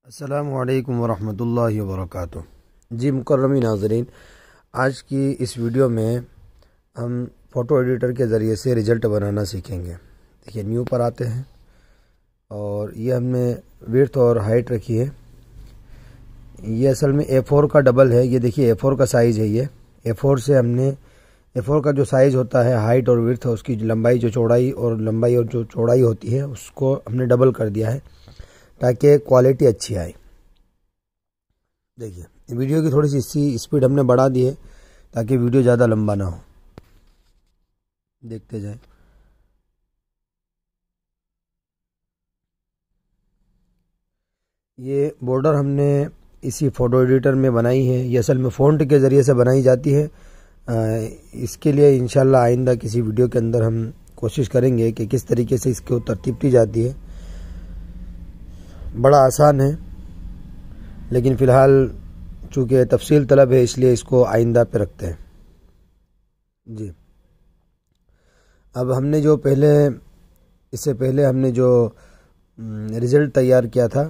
अस्सलामु अलैकुम वरहमतुल्लाहि वबरकातुहू। जी मुकर्रमी नाज़रीन, आज की इस वीडियो में हम फ़ोटो एडिटर के ज़रिए से रिज़ल्ट बनाना सीखेंगे। देखिए न्यू पर आते हैं और ये हमने विड्थ और हाइट रखी है। ये असल में A4 का डबल है। ये देखिए A4 का साइज़ है। ये A4 से हमने A4 का जो साइज़ होता है हाइट और विड्थ, उसकी लंबाई जो चौड़ाई होती है उसको हमने डबल कर दिया है ताकि क्वालिटी अच्छी आए। देखिए वीडियो की थोड़ी सी स्पीड हमने बढ़ा दी है ताकि वीडियो ज़्यादा लंबा ना हो। देखते जाएं। ये बॉर्डर हमने इसी फ़ोटो एडिटर में बनाई है। ये असल में फ़ॉन्ट के ज़रिए से बनाई जाती है। इसके लिए इंशाल्लाह आइंदा किसी वीडियो के अंदर हम कोशिश करेंगे कि किस तरीके से इसको तरतीब दी जाती है। बड़ा आसान है, लेकिन फ़िलहाल चूँकि तफसील तलब है इसलिए इसको आइंदा पे रखते हैं। जी, अब हमने इससे पहले हमने जो रिज़ल्ट तैयार किया था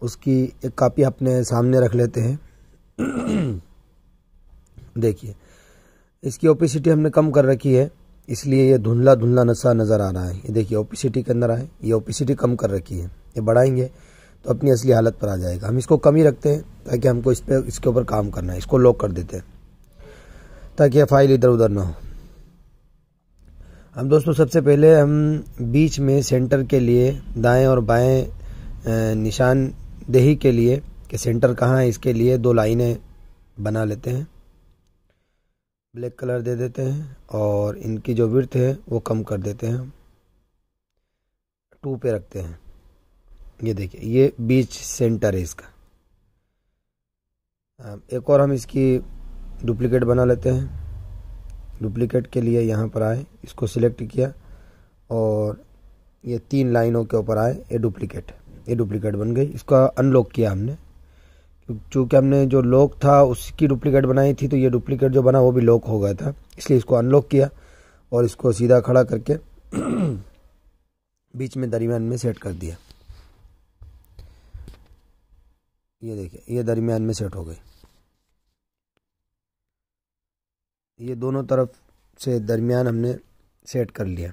उसकी एक कापी अपने सामने रख लेते हैं। देखिए इसकी ओपेसिटी हमने कम कर रखी है, इसलिए ये धुंधला धुंधला नशा नज़र आ रहा है। ये देखिए ओपेसिटी के अंदर आए, ये ओपेसिटी कम कर रखी है। ये बढ़ाएंगे तो अपनी असली हालत पर आ जाएगा। हम इसको कम ही रखते हैं ताकि हमको इसके ऊपर काम करना है। इसको लॉक कर देते हैं ताकि यह फाइल इधर उधर ना हो। अब दोस्तों सबसे पहले हम बीच में सेंटर के लिए दाएं और बाएं निशानदेही के लिए कि सेंटर कहाँ है, इसके लिए दो लाइनें बना लेते हैं। ब्लैक कलर दे देते हैं और इनकी जो विड्थ है वो कम कर देते हैं। 2 पे रखते हैं। ये देखिए ये बीच सेंटर है इसका। एक और हम इसकी डुप्लीकेट बना लेते हैं। डुप्लीकेट के लिए यहाँ पर आए, इसको सिलेक्ट किया और ये 3 लाइनों के ऊपर आए। ये डुप्लीकेट बन गई। इसका अनलॉक किया हमने, चूँकि हमने जो लॉक था उसकी डुप्लीकेट बनाई थी तो ये डुप्लीकेट जो बना वो भी लॉक हो गया था, इसलिए इसको अनलॉक किया और इसको सीधा खड़ा करके बीच में दरमियान में सेट कर दिया। ये देखिए ये दरमियान में सेट हो गई। ये दोनों तरफ से दरमियान हमने सेट कर लिया।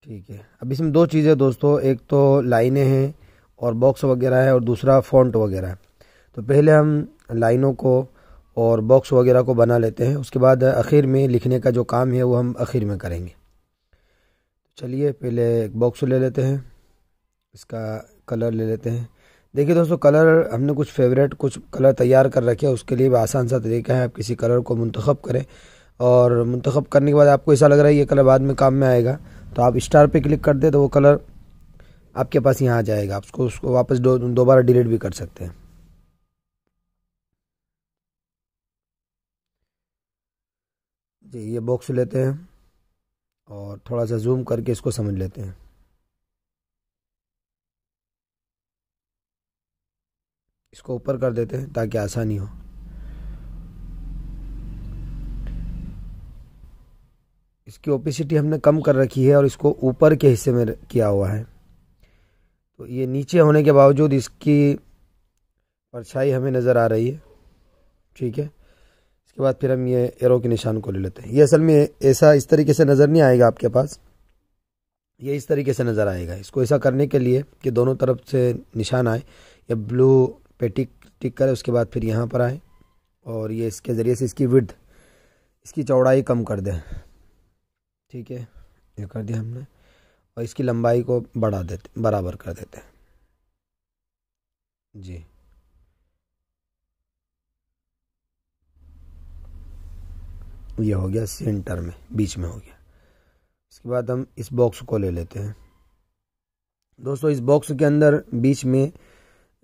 ठीक है, अब इसमें 2 चीज़ें दोस्तों, एक तो लाइनें हैं और बॉक्स वगैरह है और दूसरा फ़ॉन्ट वगैरह है। तो पहले हम लाइनों को और बॉक्स वगैरह को बना लेते हैं, उसके बाद आखिर में लिखने का जो काम है वो हम आखिर में करेंगे। चलिए पहले एक बॉक्स ले लेते हैं, इसका कलर ले लेते हैं। देखिए दोस्तों कलर हमने कुछ कलर तैयार कर रखे हैं। उसके लिए भी आसान सा तरीका है, आप किसी कलर को मुंतखब करें और मुंतखब करने के बाद आपको ऐसा लग रहा है ये कलर बाद में काम में आएगा तो आप स्टार पे क्लिक कर दे तो वो कलर आपके पास यहाँ आ जाएगा। आप उसको वापस दोबारा डिलीट भी कर सकते हैं। जी, ये बॉक्स लेते हैं और थोड़ा सा जूम करके इसको समझ लेते हैं। इसको ऊपर कर देते हैं ताकि आसानी हो। इसकी ओपेसिटी हमने कम कर रखी है और इसको ऊपर के हिस्से में किया हुआ है, तो ये नीचे होने के बावजूद इसकी परछाई हमें नज़र आ रही है। ठीक है, इसके बाद फिर हम ये एरो के निशान को ले लेते हैं। ये असल में ऐसा इस तरीके से नज़र नहीं आएगा आपके पास, ये इस तरीके से नज़र आएगा। इसको ऐसा करने के लिए कि दोनों तरफ से निशान आए, ये ब्लू पे टिक करें, उसके बाद फिर यहाँ पर आए और ये इसके ज़रिए से इसकी चौड़ाई कम कर दें। ठीक है, ये कर दिया हमने और इसकी लंबाई को बराबर कर देते हैं। जी, ये हो गया सेंटर में, बीच में हो गया। इसके बाद हम इस बॉक्स को ले लेते हैं। दोस्तों इस बॉक्स के अंदर बीच में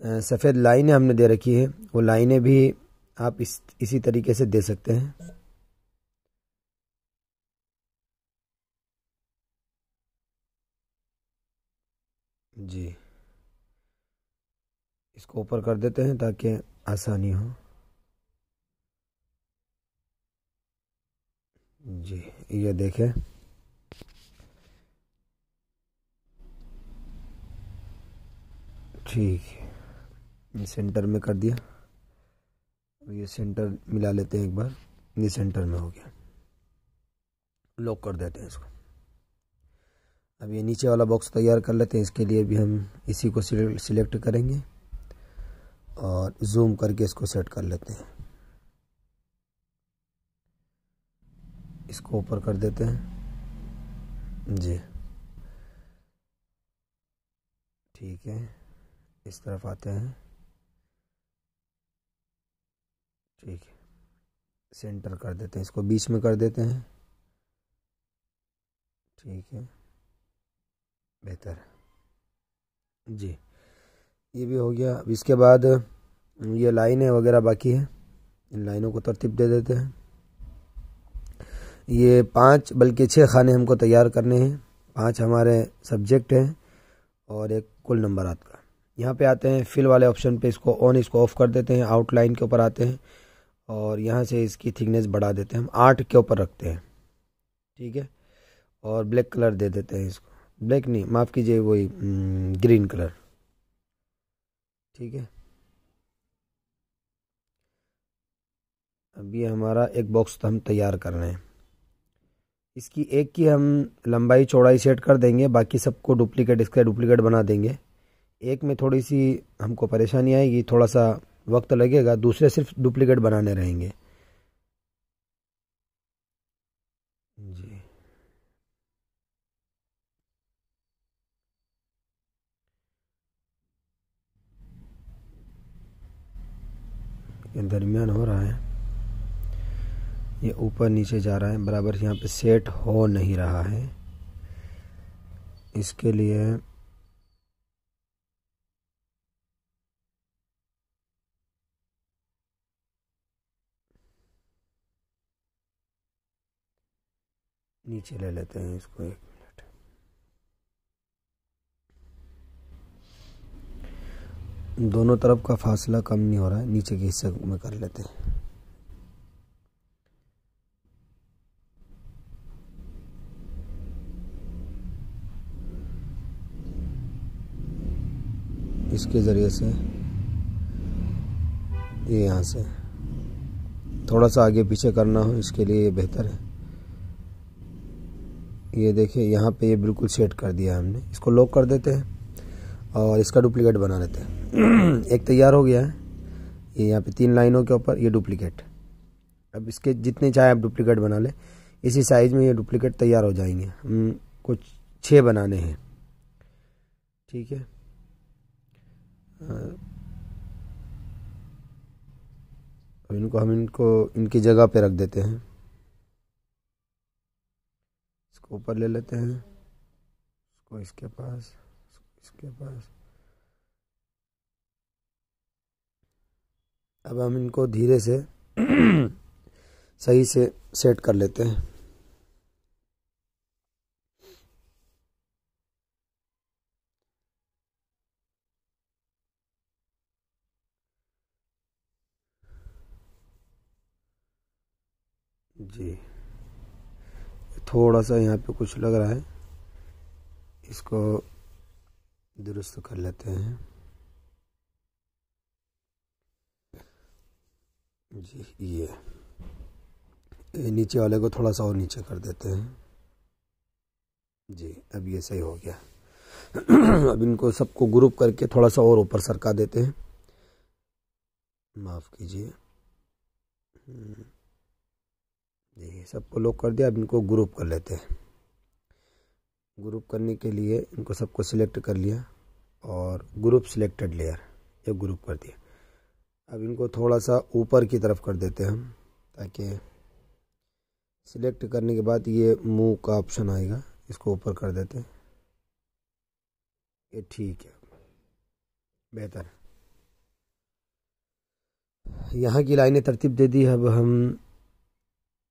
सफ़ेद लाइनें हमने दे रखी है, वो लाइनें भी आप इसी तरीके से दे सकते हैं। जी, इसको ऊपर कर देते हैं ताकि आसानी हो। जी, ये देखें ठीक है, ये सेंटर में कर दिया। ये सेंटर मिला लेते हैं एक बार, ये सेंटर में हो गया। लॉक कर देते हैं इसको। अब ये नीचे वाला बॉक्स तैयार कर लेते हैं। इसके लिए भी हम इसी को सिलेक्ट करेंगे और जूम करके इसको सेट कर लेते हैं। इसको ऊपर कर देते हैं जी। ठीक है, इस तरफ आते हैं। ठीक है, सेंटर कर देते हैं, इसको बीच में कर देते हैं। ठीक है, बेहतर है जी। ये भी हो गया। अब इसके बाद ये लाइनें वगैरह बाकी है, इन लाइनों को तरतीब दे देते हैं। ये 5 बल्कि 6 खाने हमको तैयार करने हैं। 5 हमारे सब्जेक्ट हैं और एक कुल नंबरात का। यहाँ पे आते हैं फिल वाले ऑप्शन पे, इसको ऑन इसको ऑफ कर देते हैं। आउटलाइन के ऊपर आते हैं और यहाँ से इसकी थिकनेस बढ़ा देते हैं। हम 8 के ऊपर रखते हैं। ठीक है, और ब्लैक कलर दे देते हैं इसको। ब्लैक नहीं, माफ़ कीजिए, वही ग्रीन कलर। ठीक है, अब ये हमारा एक बॉक्स हम तैयार कर रहे हैं। इसकी एक की हम लंबाई चौड़ाई सेट कर देंगे, बाकी सबको डुप्लीकेट, इसका डुप्लीकेट बना देंगे। एक में थोड़ी सी हमको परेशानी आएगी, थोड़ा सा वक्त लगेगा, दूसरे सिर्फ डुप्लीकेट बनाने रहेंगे जी। ये दरमियान हो रहा है, ये ऊपर नीचे जा रहा है, बराबर यहाँ पे सेट हो नहीं रहा है। इसके लिए नीचे ले लेते हैं इसको। 1 मिनट, दोनों तरफ का फासला कम नहीं हो रहा है, नीचे के हिस्से में कर लेते हैं। इसके ज़रिए से ये यहाँ से थोड़ा सा आगे पीछे करना हो, इसके लिए ये बेहतर है। ये देखिए, यहाँ पे ये बिल्कुल सेट कर दिया हमने। इसको लॉक कर देते हैं और इसका डुप्लीकेट बना लेते हैं। एक तैयार हो गया है। ये यहाँ पे 3 लाइनों के ऊपर ये डुप्लीकेट। अब इसके जितने चाहे आप डुप्लीकेट बना लें, इसी साइज़ में ये डुप्लीकेट तैयार हो जाएंगे। हम कुछ 6 बनाने हैं। ठीक है, अब इनको इनकी जगह पे रख देते हैं। इसको ऊपर ले लेते हैं, इसको इसके पास, इसको इसके पास। अब हम इनको धीरे से सही से सेट कर लेते हैं। जी, थोड़ा सा यहाँ पे कुछ लग रहा है, इसको दुरुस्त कर लेते हैं जी। ये नीचे वाले को थोड़ा सा और नीचे कर देते हैं जी। अब ये सही हो गया। अब इनको सबको ग्रुप करके थोड़ा सा और ऊपर सरका देते हैं। माफ़ कीजिए जी, सबको लॉक कर दिया। अब इनको ग्रुप कर लेते हैं। ग्रुप करने के लिए इनको सबको सिलेक्ट कर लिया और ग्रुप सिलेक्टेड लेयर, ये ग्रुप कर दिया। अब इनको थोड़ा सा ऊपर की तरफ कर देते हैं हम, ताकि सिलेक्ट करने के बाद ये मूव का ऑप्शन आएगा, इसको ऊपर कर देते हैं। ये ठीक है, बेहतर। यहाँ की लाइनें तरतीब दे दी। अब हम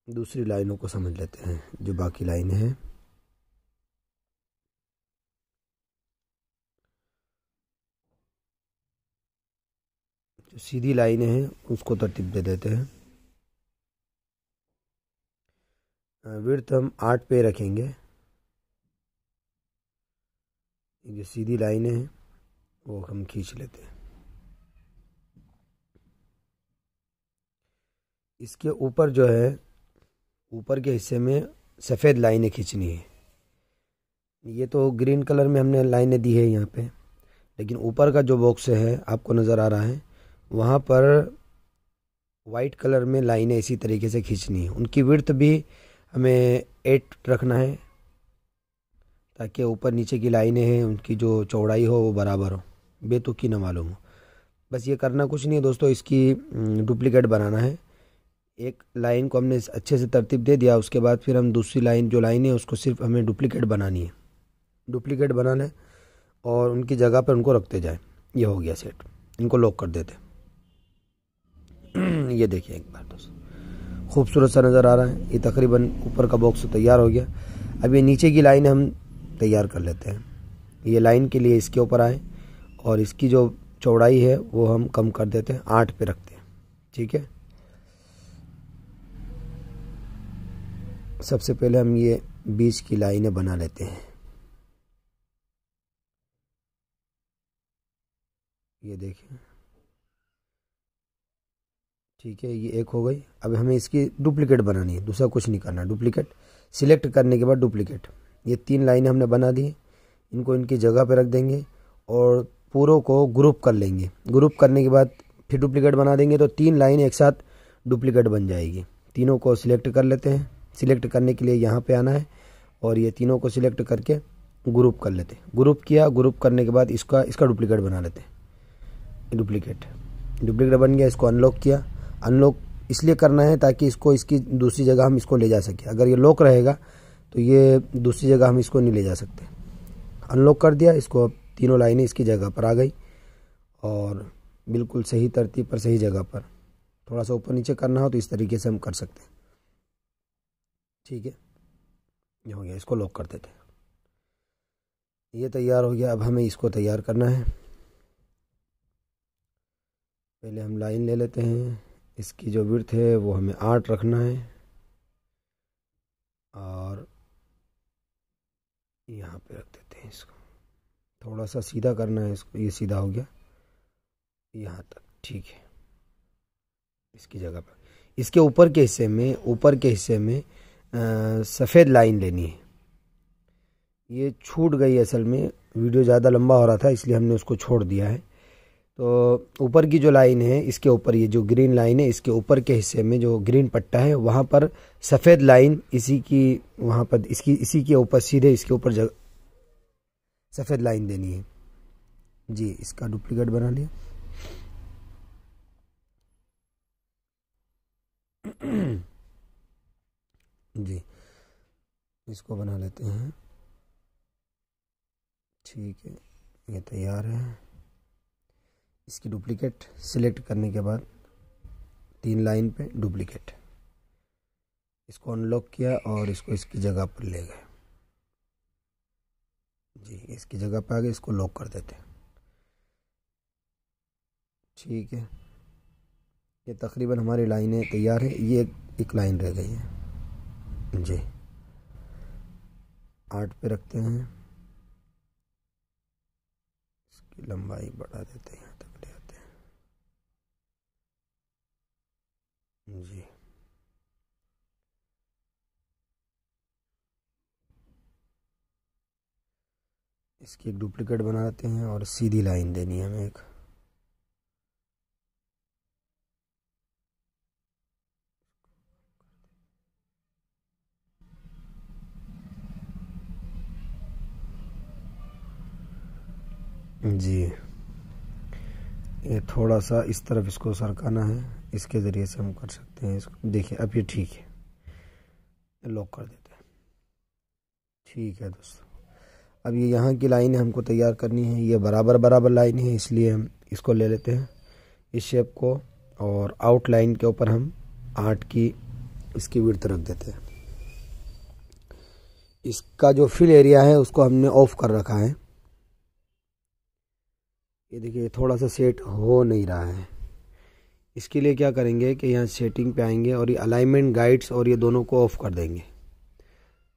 दूसरी लाइनों को समझ लेते हैं, जो बाकी लाइनें हैं। जो सीधी लाइनें हैं उसको तरतीब दे देते हैं। विड्थ हम 8 पे रखेंगे। ये सीधी लाइनें हैं, वो हम खींच लेते हैं। इसके ऊपर जो है, ऊपर के हिस्से में सफ़ेद लाइनें खींचनी है। ये तो ग्रीन कलर में हमने लाइनें दी है यहाँ पे, लेकिन ऊपर का जो बॉक्स है आपको नज़र आ रहा है, वहाँ पर वाइट कलर में लाइनें इसी तरीके से खींचनी है। उनकी विड्थ भी हमें 8 रखना है, ताकि ऊपर नीचे की लाइनें हैं उनकी जो चौड़ाई हो वो बराबर हो, बेतुकी ना मालूम हो। बस ये करना कुछ नहीं है दोस्तों, इसकी डुप्लीकेट बनाना है। एक लाइन को हमने अच्छे से तरतीब दे दिया, उसके बाद फिर हम दूसरी लाइन जो लाइन है उसको सिर्फ हमें डुप्लीकेट बनानी है। डुप्लीकेट बना लें और उनकी जगह पर उनको रखते जाए। ये हो गया सेट, इनको लॉक कर देते। ये देखिए एक बार दोस्तों, खूबसूरत सा नज़र आ रहा है। ये तकरीबन ऊपर का बॉक्स तैयार हो गया। अब ये नीचे की लाइन हम तैयार कर लेते हैं। ये लाइन के लिए इसके ऊपर आए और इसकी जो चौड़ाई है वो हम कम कर देते हैं, 8 पे रखते हैं। ठीक है, सबसे पहले हम ये बीच की लाइनें बना लेते हैं। ये देखिए, ठीक है, ये एक हो गई। अब हमें इसकी डुप्लीकेट बनानी है, दूसरा कुछ नहीं करना। डुप्लीकेट सिलेक्ट करने के बाद डुप्लीकेट, ये 3 लाइनें हमने बना दी। इनको इनकी जगह पे रख देंगे और पूरों को ग्रुप कर लेंगे। ग्रुप करने के बाद फिर डुप्लीकेट बना देंगे, तो 3 लाइनें एक साथ डुप्लीकेट बन जाएगी। तीनों को सिलेक्ट कर लेते हैं। सिलेक्ट करने के लिए यहाँ पे आना है और ये तीनों को सिलेक्ट करके ग्रुप कर लेते हैं। ग्रुप किया, ग्रुप करने के बाद इसका डुप्लीकेट बना लेते हैं। डुप्लीकेट बन गया। इसको अनलॉक किया। अनलॉक इसलिए करना है ताकि इसको इसकी दूसरी जगह हम इसको ले जा सकें। अगर ये लॉक रहेगा तो ये दूसरी जगह हम इसको नहीं ले जा सकते। अनलॉक कर दिया इसको। अब तीनों लाइनें इसकी जगह पर आ गई और बिल्कुल सही तरतीब पर, सही जगह पर। थोड़ा सा ऊपर नीचे करना हो तो इस तरीके से हम कर सकते हैं। ठीक है, ये हो गया। इसको लॉक कर देते हैं। ये तैयार हो गया। अब हमें इसको तैयार करना है। पहले हम लाइन ले लेते हैं। इसकी जो विड्थ है वो हमें 8 रखना है और यहाँ पे रख देते हैं। इसको थोड़ा सा सीधा करना है इसको। ये सीधा हो गया यहाँ तक। ठीक है, इसकी जगह पर इसके ऊपर के हिस्से में सफ़ेद लाइन लेनी है। ये छूट गई असल में, वीडियो ज़्यादा लंबा हो रहा था इसलिए हमने उसको छोड़ दिया है। तो ऊपर की जो लाइन है, इसके ऊपर ये जो ग्रीन लाइन है, इसके ऊपर के हिस्से में जो ग्रीन पट्टा है वहाँ पर सफ़ेद लाइन इसी के ऊपर, सीधे इसके ऊपर सफ़ेद लाइन देनी है। जी, इसका डुप्लीकेट बना लिया। जी, इसको बना लेते हैं। ठीक है, ये तैयार है। इसकी डुप्लीकेट सिलेक्ट करने के बाद 3 लाइन पे डुप्लीकेट, इसको अनलॉक किया और इसको इसकी जगह पर ले गए। जी, इसकी जगह पर आ गए। इसको लॉक कर देते हैं। ठीक है, ये तकरीबन हमारी लाइनें तैयार है। ये एक लाइन रह गई है। जी, 8 पे रखते हैं। इसकी लंबाई बढ़ा देते हैं, यहाँ तक ले आते हैं। जी, इसकी एक डुप्लीकेट बनाते हैं और सीधी लाइन देनी है हमें एक। जी, ये थोड़ा सा इस तरफ इसको सरकाना है, इसके ज़रिए से हम कर सकते हैं इसको। देखिए अब ये ठीक है, लॉक कर देते हैं। ठीक है दोस्तों, अब ये यहाँ की लाइन हमको तैयार करनी है। ये बराबर लाइन है, इसलिए हम इसको ले लेते हैं, इस शेप को, और आउटलाइन के ऊपर हम 8 की इसकी विड्थ रख देते हैं। इसका जो फिल एरिया है उसको हमने ऑफ कर रखा है। ये देखिए थोड़ा सा सेट हो नहीं रहा है। इसके लिए क्या करेंगे कि यहाँ सेटिंग पे आएंगे और ये अलाइनमेंट गाइड्स और ये दोनों को ऑफ कर देंगे,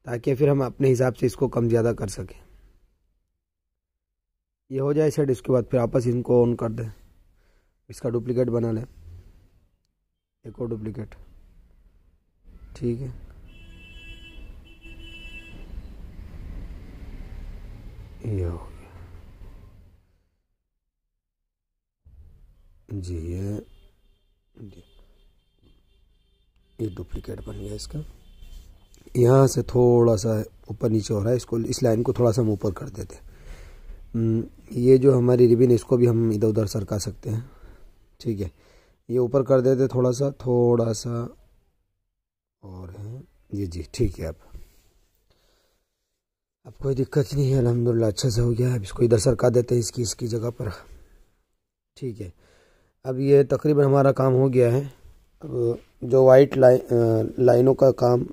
ताकि फिर हम अपने हिसाब से इसको कम ज़्यादा कर सकें। ये हो जाए सेट, इसके बाद फिर आपस इनको ऑन कर दें। इसका डुप्लीकेट बना लें, एक और डुप्लीकेट, ठीक है। ये हो गया जी, ये डुप्लीकेट बन गया इसका। यहाँ से थोड़ा सा ऊपर नीचे हो रहा है, इसको, इस लाइन को थोड़ा सा हम ऊपर कर देते हैं। ये जो हमारी रिबन है इसको भी हम इधर उधर सरका सकते हैं, ठीक है। ये ऊपर कर देते थोड़ा सा और है ये जी, ठीक है। अब कोई दिक्कत नहीं है, अल्हम्दुलिल्लाह अच्छे से हो गया। अब इसको इधर सरका देते हैं इसकी जगह पर, ठीक है। अब ये तकरीबन हमारा काम हो गया है। अब जो वाइट लाइनों का काम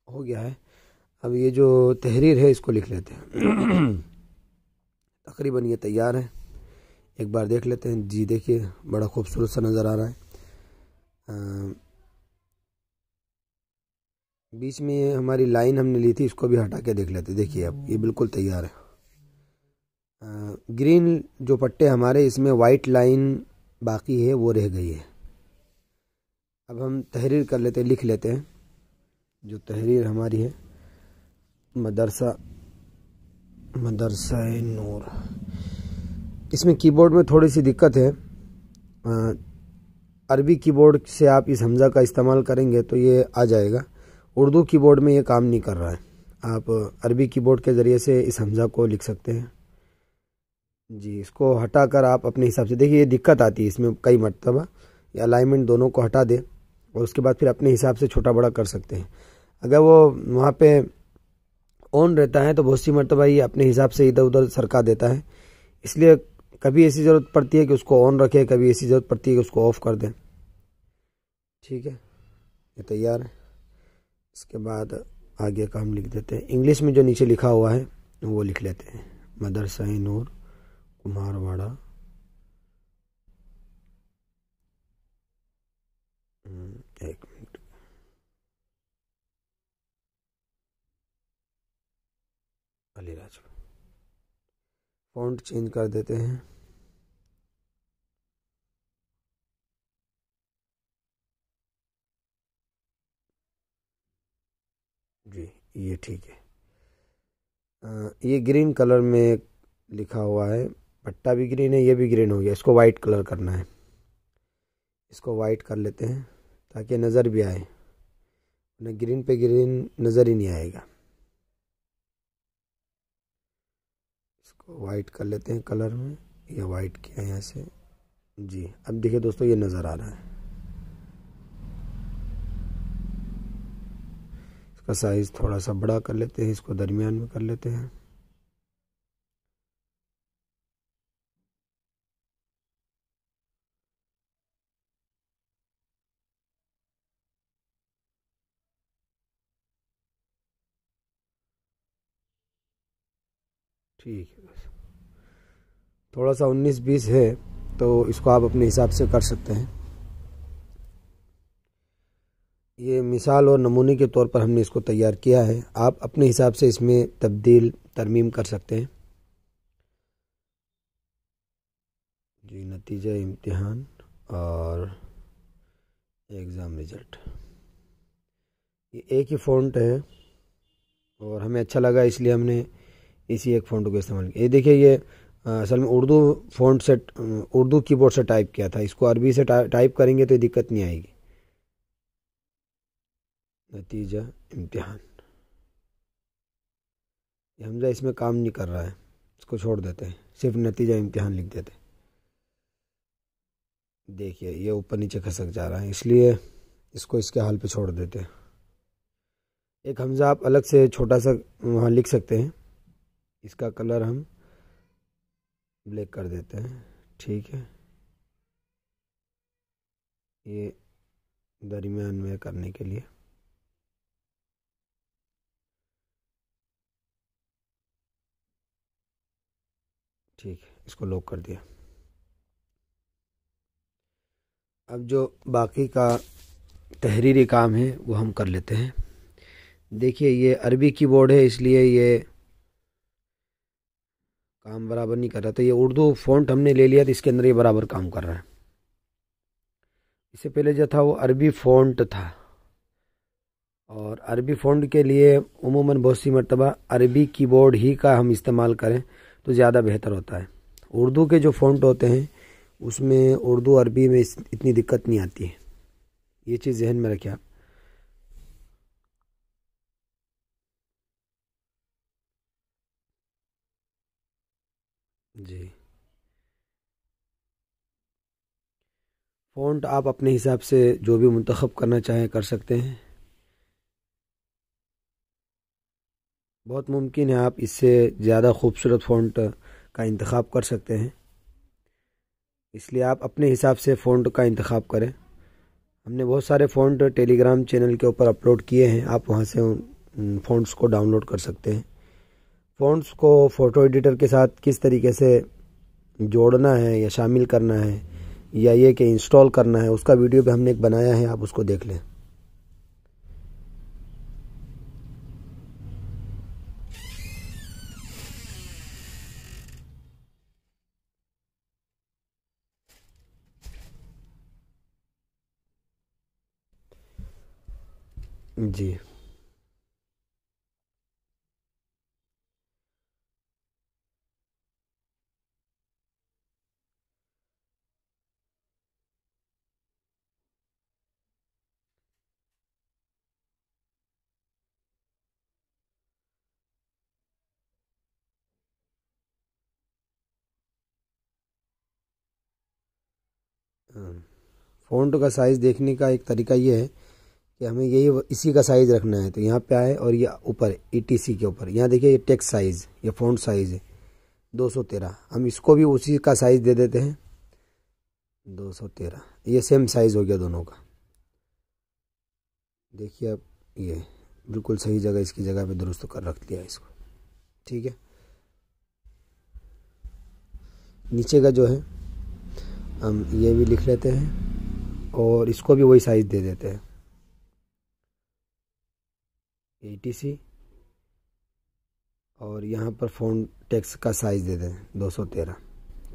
हो गया है, अब ये जो तहरीर है इसको लिख लेते हैं। तकरीबन ये तैयार है, एक बार देख लेते हैं जी। देखिए बड़ा खूबसूरत सा नज़र आ रहा है। बीच में ये हमारी लाइन हमने ली थी, इसको भी हटा के देख लेते हैं। देखिए अब ये बिल्कुल तैयार है। ग्रीन जो पट्टे हमारे, इसमें वाइट लाइन बाकी है, वो रह गई है। अब हम तहरीर कर लेते हैं, लिख लेते हैं जो तहरीर हमारी है, मदरसा नूर। इसमें कीबोर्ड में थोड़ी सी दिक्कत है। अरबी कीबोर्ड से आप इस हमज़ा का इस्तेमाल करेंगे तो ये आ जाएगा। उर्दू कीबोर्ड में ये काम नहीं कर रहा है। आप अरबी कीबोर्ड के ज़रिए से इस हमज़ा को लिख सकते हैं जी। इसको हटाकर आप अपने हिसाब से, देखिए ये दिक्कत आती है इसमें कई मरतबा। ये अलाइनमेंट दोनों को हटा दें और उसके बाद फिर अपने हिसाब से छोटा बड़ा कर सकते हैं। अगर वो वहाँ पे ऑन रहता है तो बहुत सी मरतबा ये अपने हिसाब से इधर उधर सरका देता है। इसलिए कभी ऐसी ज़रूरत पड़ती है कि उसको ऑन रखें, कभी ऐसी ज़रूरत पड़ती है कि उसको ऑफ़ कर दें, ठीक है। ये तैयार है। इसके बाद आगे का हम लिख देते हैं। इंग्लिश में जो नीचे लिखा हुआ है वो लिख लेते हैं, मदरसा नूर कुम्हारवाड़ा। एक मिनट, अलीराज। फ़ॉन्ट चेंज कर देते हैं, जी ये ठीक है। ये ग्रीन कलर में लिखा हुआ है, पट्टा भी ग्रीन है, ये भी ग्रीन हो गया। इसको वाइट कलर करना है, इसको वाइट कर लेते हैं ताकि नज़र भी आए, न ग्रीन पे ग्रीन नज़र ही नहीं आएगा। इसको वाइट कर लेते हैं कलर में, ये वाइट किया यहाँ से जी। अब देखिए दोस्तों ये नज़र आ रहा है। इसका साइज़ थोड़ा सा बड़ा कर लेते हैं, इसको दरमियान में कर लेते हैं। ठीक है, बस थोड़ा सा 19-20 है तो इसको आप अपने हिसाब से कर सकते हैं। ये मिसाल और नमूने के तौर पर हमने इसको तैयार किया है। आप अपने हिसाब से इसमें तब्दील तरमीम कर सकते हैं जी। नतीजा इम्तिहान और एग्ज़ाम रिज़ल्ट, ये एक ही फ़ॉन्ट है और हमें अच्छा लगा इसलिए हमने इसी एक फ़ॉन्ट को इस्तेमाल किया। ये देखिए ये असल में उर्दू फ़ॉन्ट से, उर्दू कीबोर्ड से टाइप किया था। इसको अरबी से टाइप करेंगे तो दिक्कत नहीं आएगी। नतीजा इम्तिहान, ये हमजा इसमें काम नहीं कर रहा है, इसको छोड़ देते हैं, सिर्फ नतीजा इम्तिहान लिख देते हैं। देखिए ये ऊपर नीचे खसक जा रहा है, इसलिए इसको इसके हाल पे छोड़ देते हैं। एक हमजा आप अलग से छोटा सा वहाँ लिख सकते हैं, इसका कलर हम ब्लैक कर देते हैं, ठीक है। ये दरमियान में करने के लिए ठीक है, इसको लॉक कर दिया। अब जो बाकी का तहरीरी काम है वो हम कर लेते हैं। देखिए ये अरबी कीबोर्ड है इसलिए ये काम बराबर नहीं कर रहा। तो ये उर्दू फ़ॉन्ट हमने ले लिया तो इसके अंदर ये बराबर काम कर रहा है। इससे पहले जो था वो अरबी फ़ॉन्ट था, और अरबी फ़ॉन्ट के लिए उमूमन बहुत सी मरतबा अरबी कीबोर्ड ही का हम इस्तेमाल करें तो ज़्यादा बेहतर होता है। उर्दू के जो फ़ॉन्ट होते हैं उसमें उर्दू अरबी में इतनी दिक्कत नहीं आती है, ये चीज़ जहन में रखें आप। जी, फ़ॉन्ट आप अपने हिसाब से जो भी मुंतखब करना चाहें कर सकते हैं। बहुत मुमकिन है आप इससे ज़्यादा खूबसूरत फ़ॉन्ट का इंतखाब कर सकते हैं, इसलिए आप अपने हिसाब से फ़ॉन्ट का इंतखाब करें। हमने बहुत सारे फ़ॉन्ट टेलीग्राम चैनल के ऊपर अपलोड किए हैं, आप वहां से उन फ़ॉन्ट्स को डाउनलोड कर सकते हैं। फ़ॉन्ट्स को फ़ोटो एडिटर के साथ किस तरीके से जोड़ना है या शामिल करना है या ये कि इंस्टॉल करना है, उसका वीडियो भी हमने एक बनाया है, आप उसको देख लें। जी, फ़ॉन्ट का साइज़ देखने का एक तरीका ये है कि हमें यही इसी का साइज़ रखना है। तो यहाँ पे आए और ये ऊपर ETC के ऊपर यहाँ देखिए, ये टेक्स्ट साइज़, ये फ़ॉन्ट साइज़ है 213। हम इसको भी उसी का साइज़ दे देते हैं 213। ये सेम साइज़ हो गया दोनों का। देखिए अब ये बिल्कुल सही जगह, इसकी जगह पे दुरुस्त कर रख दिया इसको। ठीक है, नीचे का जो है हम ये भी लिख लेते हैं और इसको भी वही साइज़ दे देते हैं ETC, और यहाँ पर फ़ॉन्ट टेक्स्ट का साइज़ दे दें 213।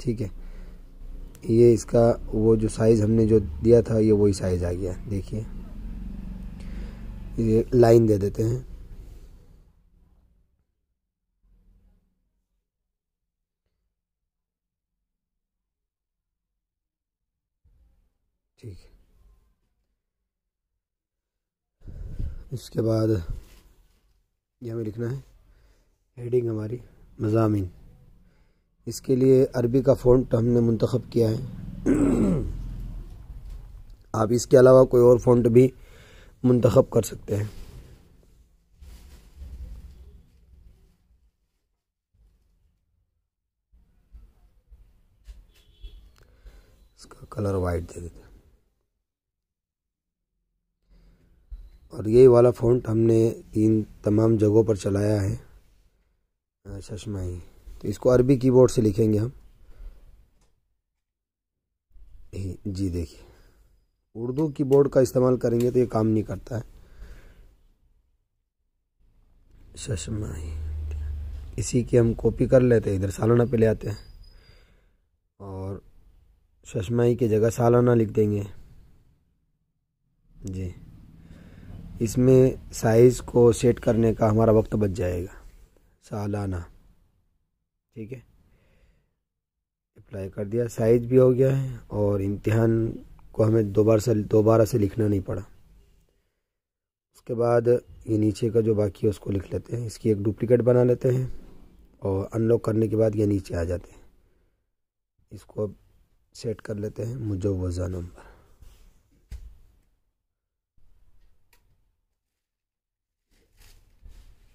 ठीक है, ये इसका वो जो साइज़ हमने जो दिया था ये वही साइज़ आ गया। देखिए ये लाइन दे देते हैं। ठीक है, इसके बाद ये हमें लिखना है हेडिंग हमारी मज़ामीन। इसके लिए अरबी का फ़ॉन्ट हमने मुंतखब किया है। आप इसके अलावा कोई और फ़ॉन्ट भी मुंतखब कर सकते हैं। इसका कलर वाइट दे देते हैं, और यही वाला फ़ॉन्ट हमने इन तमाम जगहों पर चलाया है शशमाई। तो इसको अरबी कीबोर्ड से लिखेंगे हम। जी देखिए, उर्दू कीबोर्ड का इस्तेमाल करेंगे तो ये काम नहीं करता है। शशमाई, इसी की हम कॉपी कर लेते हैं, इधर सालाना पे ले आते हैं और शशमाई की जगह सालाना लिख देंगे। जी, इसमें साइज़ को सेट करने का हमारा वक्त बच जाएगा। सालाना, ठीक है, अप्लाई कर दिया, साइज़ भी हो गया है और इम्तिहान को हमें दोबारा से लिखना नहीं पड़ा। उसके बाद ये नीचे का जो बाकी है उसको लिख लेते हैं, इसकी एक डुप्लीकेट बना लेते हैं और अनलॉक करने के बाद ये नीचे आ जाते हैं। इसको अब सेट कर लेते हैं मुजव्वज़ा नंबर।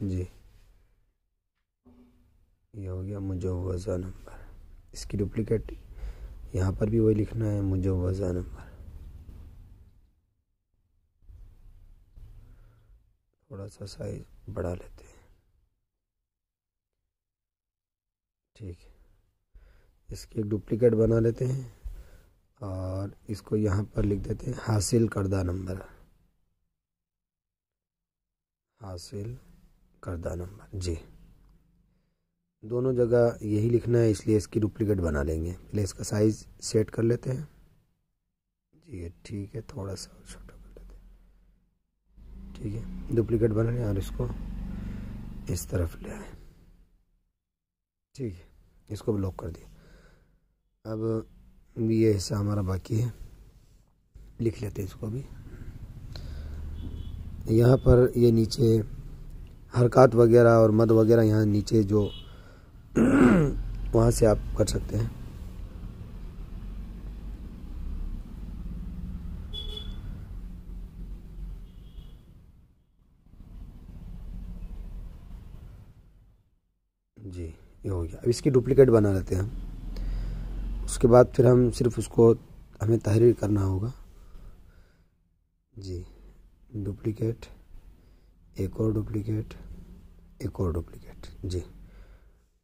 जी, ये हो गया मुजव्वज़ा नंबर। इसकी डुप्लीकेट यहाँ पर भी वही लिखना है, मुजव्वज़ा नंबर। थोड़ा सा साइज बढ़ा लेते हैं। ठीक है, इसकी एक डुप्लीकेट बना लेते हैं और इसको यहाँ पर लिख देते हैं हासिल करदा नंबर। हासिल करदा नंबर, जी दोनों जगह यही लिखना है, इसलिए इसकी डुप्लीकेट बना लेंगे। पहले इसका साइज़ सेट कर लेते हैं जी, ये ठीक है, थोड़ा सा छोटा कर लेते हैं, ठीक है। डुप्लीकेट बना लिया और इसको इस तरफ ले आए, ठीक है, इसको ब्लॉक कर दिया। अब ये हिस्सा हमारा बाकी है, लिख लेते हैं इसको भी। यहाँ पर ये नीचे हरकत वगैरह और मद वगैरह यहाँ नीचे जो वहाँ से आप कर सकते हैं। जी, ये हो गया। अब इसकी डुप्लीकेट बना लेते हैं हम। उसके बाद फिर हम सिर्फ उसको हमें तहरीर करना होगा जी। डुप्लीकेट, एक और डुप्लीकेट, एक और डुप्लीकेट जी।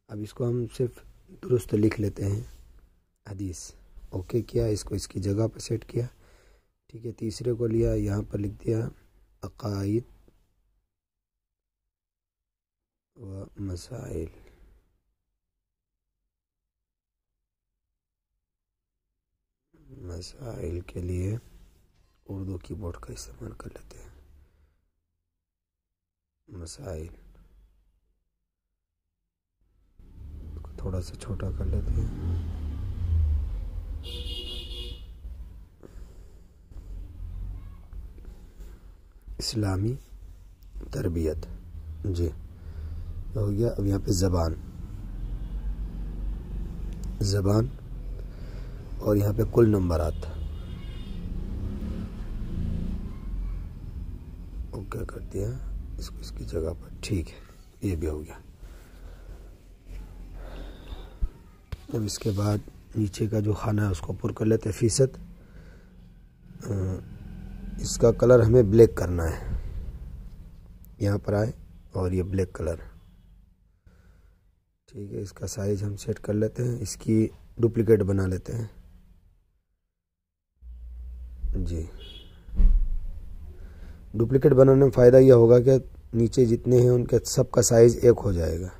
अब इसको हम सिर्फ दुरुस्त लिख लेते हैं, हदीस। ओके किया, इसको इसकी जगह पर सेट किया, ठीक है। तीसरे को लिया, यहाँ पर लिख दिया अक़ाइद व मसाइल। मसाइल के लिए उर्दू कीबोर्ड का इस्तेमाल कर लेते हैं। मसाइल थोड़ा सा छोटा कर लेते हैं। इस्लामी तरबियत जी, हो गया। अब यहाँ पे ज़बान, ज़बान और यहाँ पे कुल नंबरात ओके कर दिया, इसको इसकी जगह पर, ठीक है, ये भी हो गया। अब इसके बाद नीचे का जो खाना है उसको पुर कर लेते हैं, फ़ीसद। इसका कलर हमें ब्लैक करना है, यहाँ पर आए और ये ब्लैक कलर, ठीक है। इसका साइज़ हम सेट कर लेते हैं, इसकी डुप्लीकेट बना लेते हैं जी। डुप्लीकेट बनाने में फ़ायदा यह होगा कि नीचे जितने हैं उनके सबका साइज़ एक हो जाएगा,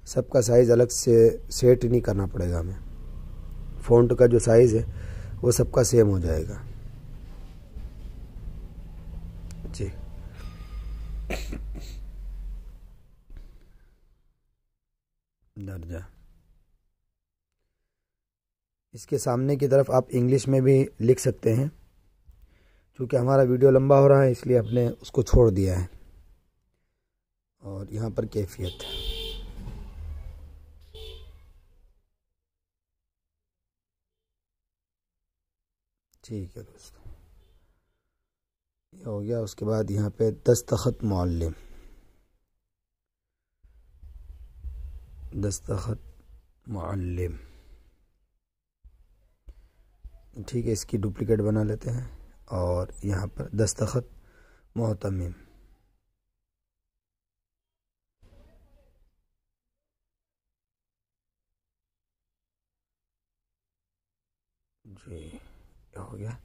सबका साइज़ अलग से सेट नहीं करना पड़ेगा हमें। फ़ॉन्ट का जो साइज़ है वो सबका सेम हो जाएगा जी। दर्जा, इसके सामने की तरफ आप इंग्लिश में भी लिख सकते हैं, क्योंकि हमारा वीडियो लंबा हो रहा है इसलिए आपने उसको छोड़ दिया है। और यहाँ पर कैफियत, ठीक है दोस्तों, ये हो गया। उसके बाद यहाँ पे दस्तखत मुअल्लिम, दस्तखत मुअल्लिम, ठीक है। इसकी डुप्लीकेट बना लेते हैं और यहाँ पर दस्तखत मोहतमिम जी, हो गया।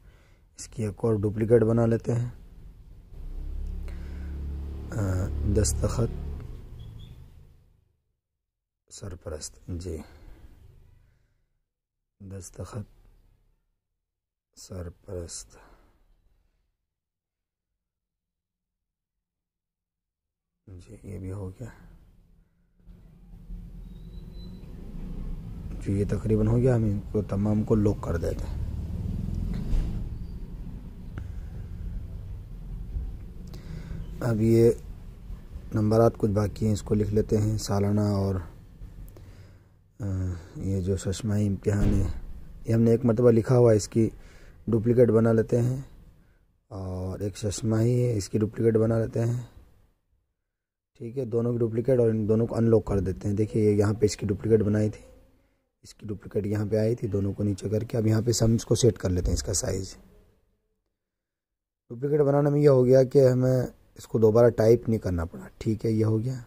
इसकी एक और डुप्लीकेट बना लेते हैं, दस्तखत सरपरस्त जी, दस्तखत सरपरस्त जी, ये भी हो गया जी। ये तकरीबन हो गया, हम इनको तमाम को लॉक कर देते हैं। अब ये नंबरात कुछ बाकी हैं, इसको लिख लेते हैं, सालाना और ये जो शशमाही इम्तिहान है ये हमने एक मरतबा लिखा हुआ है, इसकी डुप्लीकेट बना लेते हैं। और एक शशमाही है, इसकी डुप्लीकेट बना लेते हैं, ठीक है। दोनों की डुप्लीकेट, और इन दोनों को अनलॉक कर देते हैं। देखिए ये यहाँ पे इसकी डुप्लीकेट बनाई थी, इसकी डुप्लीकेट यहाँ पे आई थी, दोनों को नीचे करके अब यहाँ पे हम इसको सेट कर लेते हैं। इसका साइज़ डुप्लीकेट बनाने में यह हो गया कि हमें इसको दोबारा टाइप नहीं करना पड़ा, ठीक है। ये हो गया,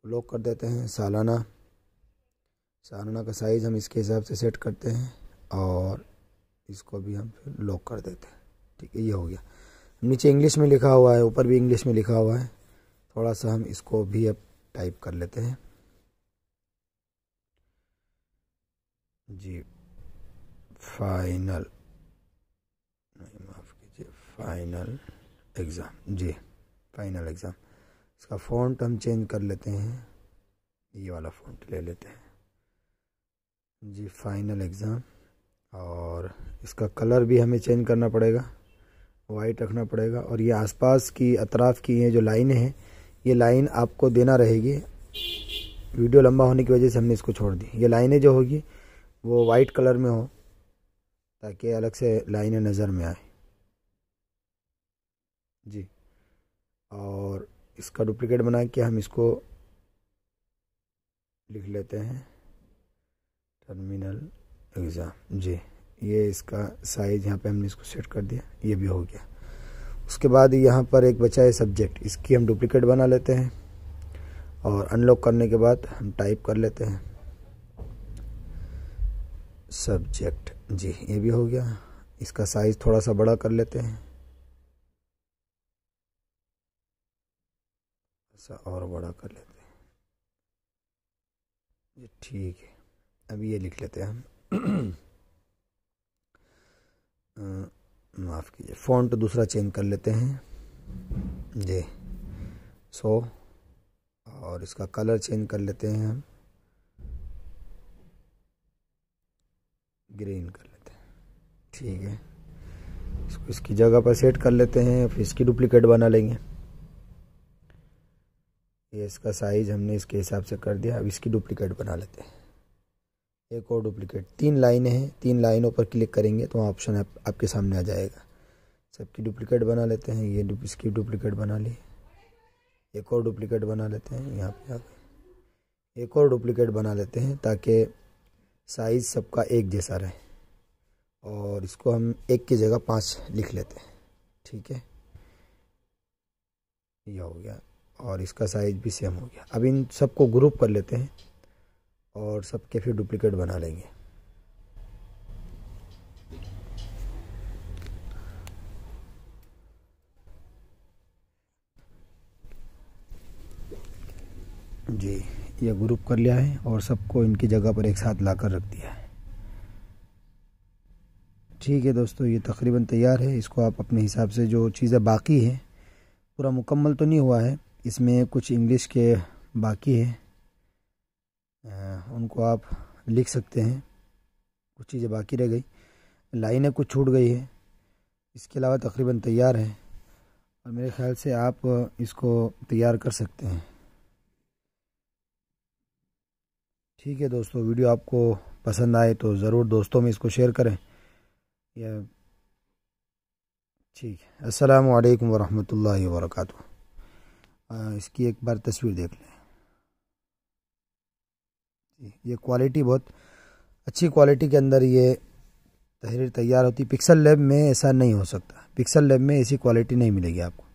लॉक कर देते हैं। सालाना, सालाना का साइज़ हम इसके हिसाब से सेट करते हैं और इसको भी हम फिर लॉक कर देते हैं, ठीक है। ये हो गया। नीचे इंग्लिश में लिखा हुआ है, ऊपर भी इंग्लिश में लिखा हुआ है, थोड़ा सा हम इसको भी अब टाइप कर लेते हैं। जी फाइनल, नहीं माफ़ कीजिए, फाइनल एग्ज़ाम। जी फाइनल एग्ज़ाम। इसका फ़ॉन्ट हम चेंज कर लेते हैं, ये वाला फ़ॉन्ट ले लेते हैं जी, फाइनल एग्ज़ाम। और इसका कलर भी हमें चेंज करना पड़ेगा, वाइट रखना पड़ेगा। और ये आसपास की अतराफ़ की ये जो लाइनें हैं, ये लाइन आपको देना रहेगी। वीडियो लंबा होने की वजह से हमने इसको छोड़ दी। ये लाइनें जो होगी वो वाइट कलर में हो, ताकि अलग से लाइनें नज़र में आए जी। और इसका डुप्लीकेट बना के हम इसको लिख लेते हैं टर्मिनल एग्ज़ाम जी। ये इसका साइज़ यहाँ पे हमने इसको सेट कर दिया, ये भी हो गया। उसके बाद यहाँ पर एक बचा है सब्जेक्ट, इसकी हम डुप्लीकेट बना लेते हैं और अनलॉक करने के बाद हम टाइप कर लेते हैं सब्जेक्ट जी, ये भी हो गया। इसका साइज़ थोड़ा सा बड़ा कर लेते हैं, ऐसा और बड़ा कर लेते हैं जी, ठीक है। अभी ये लिख लेते हैं हम माफ़ कीजिए, फ़ॉन्ट दूसरा चेंज कर लेते हैं जी, और इसका कलर चेंज कर लेते हैं हम, ग्रीन कर लेते हैं, ठीक है। इसको इसकी जगह पर सेट कर लेते हैं, फिर इसकी डुप्लीकेट बना लेंगे। ये इसका साइज़ हमने इसके हिसाब से कर दिया। अब इसकी डुप्लीकेट बना लेते हैं, एक और डुप्लीकेट। 3 लाइनें हैं, 3 लाइनों पर क्लिक करेंगे तो ऑप्शन आपके सामने आ जाएगा। सबकी डुप्लीकेट बना लेते हैं, ये इसकी डुप्लीकेट बना ली। एक और डुप्लीकेट बना लेते हैं, यहाँ पे आके एक और डुप्लीकेट बना लेते हैं ताकि साइज़ सबका एक जैसा रहे। और इसको हम 1 की जगह 5 लिख लेते हैं, ठीक है। यह हो गया और इसका साइज़ भी सेम हो गया। अब इन सबको ग्रुप कर लेते हैं और सबके फिर डुप्लीकेट बना लेंगे जी। ये ग्रुप कर लिया है और सबको इनकी जगह पर एक साथ लाकर रख दिया है, ठीक है दोस्तों। ये तकरीबन तैयार है। इसको आप अपने हिसाब से, जो चीज़ें बाकी हैं, पूरा मुकम्मल तो नहीं हुआ है, इसमें कुछ इंग्लिश के बाकी है, उनको आप लिख सकते हैं। कुछ चीज़ें बाकी रह गई, लाइनें कुछ छूट गई है। इसके अलावा तकरीबन तैयार है और मेरे ख़्याल से आप इसको तैयार कर सकते हैं, ठीक है दोस्तों। वीडियो आपको पसंद आए तो ज़रूर दोस्तों में इसको शेयर करें। या ठीक है, अस्सलामु अलैकुम वरहमतुल्लाहि वबरकातुहू। इसकी एक बार तस्वीर देख लें। ये क्वालिटी बहुत अच्छी क्वालिटी के अंदर ये तहरीर तैयार होती। पिक्सल लैब में ऐसा नहीं हो सकता, पिक्सल लैब में ऐसी क्वालिटी नहीं मिलेगी आपको।